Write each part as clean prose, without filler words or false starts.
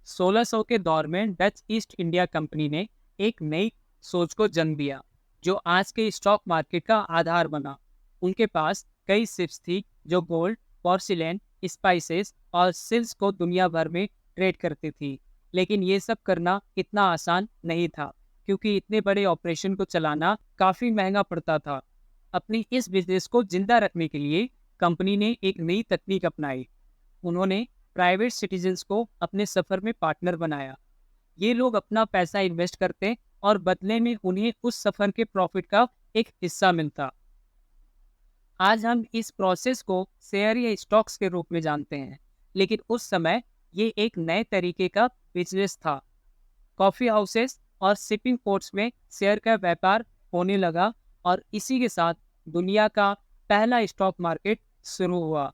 1600 के दौर में डच ईस्ट इंडिया कंपनी ने एक नई सोच को जन्म दिया जो आज के स्टॉक मार्केट का आधार बना। उनके पास कई शिप्स थी जो गोल्ड, पोर्सिलेन, स्पाइसेस और सिल्क्स को दुनिया भर में ट्रेड करती थी। लेकिन ये सब करना इतना आसान नहीं था क्योंकि इतने बड़े ऑपरेशन को चलाना काफ़ी महंगा पड़ता था। अपनी इस बिजनेस को जिंदा रखने के लिए कंपनी ने एक नई तकनीक अपनाई। उन्होंने प्राइवेट सिटीजन्स को अपने सफर में पार्टनर बनाया। ये लोग अपना पैसा इन्वेस्ट करते और बदले में उन्हें उस सफर के प्रॉफिट का एक हिस्सा मिलता। आज हम इस प्रोसेस को शेयर या स्टॉक्स के रूप में जानते हैं, लेकिन उस समय ये एक नए तरीके का बिजनेस था। कॉफ़ी हाउसेस और शिपिंग पोर्ट्स में शेयर का व्यापार होने लगा और इसी के साथ दुनिया का पहला स्टॉक मार्केट शुरू हुआ।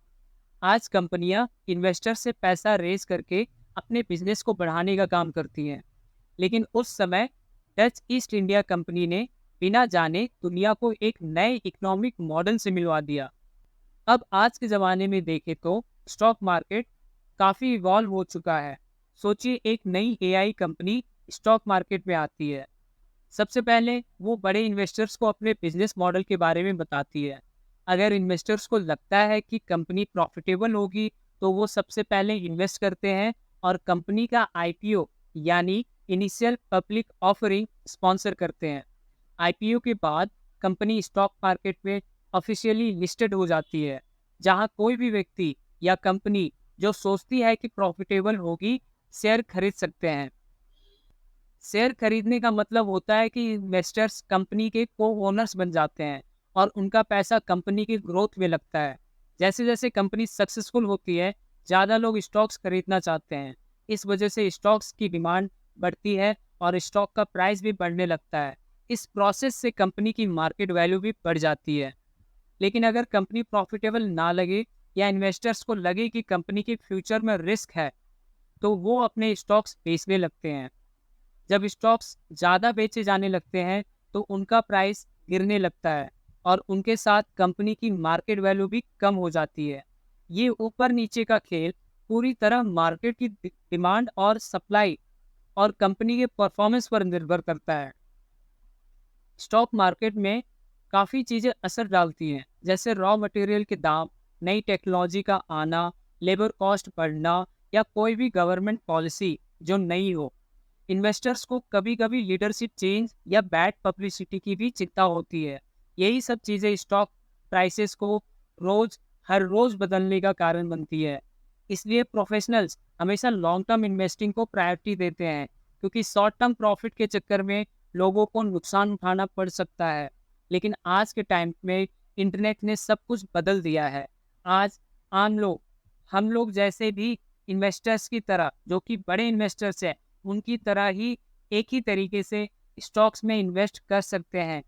आज कंपनियां इन्वेस्टर से पैसा रेज करके अपने बिजनेस को बढ़ाने का काम करती हैं, लेकिन उस समय डच ईस्ट इंडिया कंपनी ने बिना जाने दुनिया को एक नए इकोनॉमिक मॉडल से मिलवा दिया। अब आज के ज़माने में देखें तो स्टॉक मार्केट काफ़ी इवॉल्व हो चुका है। सोचिए, एक नई एआई कंपनी स्टॉक मार्केट में आती है। सबसे पहले वो बड़े इन्वेस्टर्स को अपने बिजनेस मॉडल के बारे में बताती है। अगर इन्वेस्टर्स को लगता है कि कंपनी प्रॉफिटेबल होगी तो वो सबसे पहले इन्वेस्ट करते हैं और कंपनी का आईपीओ यानी इनिशियल पब्लिक ऑफरिंग स्पॉन्सर करते हैं। आईपीओ के बाद कंपनी स्टॉक मार्केट में ऑफिशियली लिस्टेड हो जाती है, जहां कोई भी व्यक्ति या कंपनी जो सोचती है कि प्रॉफिटेबल होगी शेयर खरीद सकते हैं। शेयर खरीदने का मतलब होता है कि इन्वेस्टर्स कंपनी के को ओनर्स बन जाते हैं और उनका पैसा कंपनी की ग्रोथ में लगता है। जैसे जैसे कंपनी सक्सेसफुल होती है, ज़्यादा लोग स्टॉक्स खरीदना चाहते हैं। इस वजह से स्टॉक्स की डिमांड बढ़ती है और स्टॉक का प्राइस भी बढ़ने लगता है। इस प्रोसेस से कंपनी की मार्केट वैल्यू भी बढ़ जाती है। लेकिन अगर कंपनी प्रॉफिटेबल ना लगे या इन्वेस्टर्स को लगे कि कंपनी के फ्यूचर में रिस्क है, तो वो अपने स्टॉक्स बेचने लगते हैं। जब स्टॉक्स ज़्यादा बेचे जाने लगते हैं तो उनका प्राइस गिरने लगता है और उनके साथ कंपनी की मार्केट वैल्यू भी कम हो जाती है। ये ऊपर नीचे का खेल पूरी तरह मार्केट की डिमांड और सप्लाई और कंपनी के परफॉर्मेंस पर निर्भर करता है। स्टॉक मार्केट में काफ़ी चीज़ें असर डालती हैं, जैसे रॉ मटेरियल के दाम, नई टेक्नोलॉजी का आना, लेबर कॉस्ट बढ़ना या कोई भी गवर्नमेंट पॉलिसी जो नई हो। इन्वेस्टर्स को कभी कभी लीडरशिप चेंज या बैड पब्लिसिटी की भी चिंता होती है। यही सब चीज़ें स्टॉक प्राइसेस को हर रोज बदलने का कारण बनती है। इसलिए प्रोफेशनल्स हमेशा लॉन्ग टर्म इन्वेस्टिंग को प्रायोरिटी देते हैं, क्योंकि शॉर्ट टर्म प्रॉफिट के चक्कर में लोगों को नुकसान उठाना पड़ सकता है। लेकिन आज के टाइम में इंटरनेट ने सब कुछ बदल दिया है। आज आम लोग, हम लोग जैसे भी इन्वेस्टर्स की तरह, जो कि बड़े इन्वेस्टर्स हैं, उनकी तरह ही एक ही तरीके से स्टॉक्स में इन्वेस्ट कर सकते हैं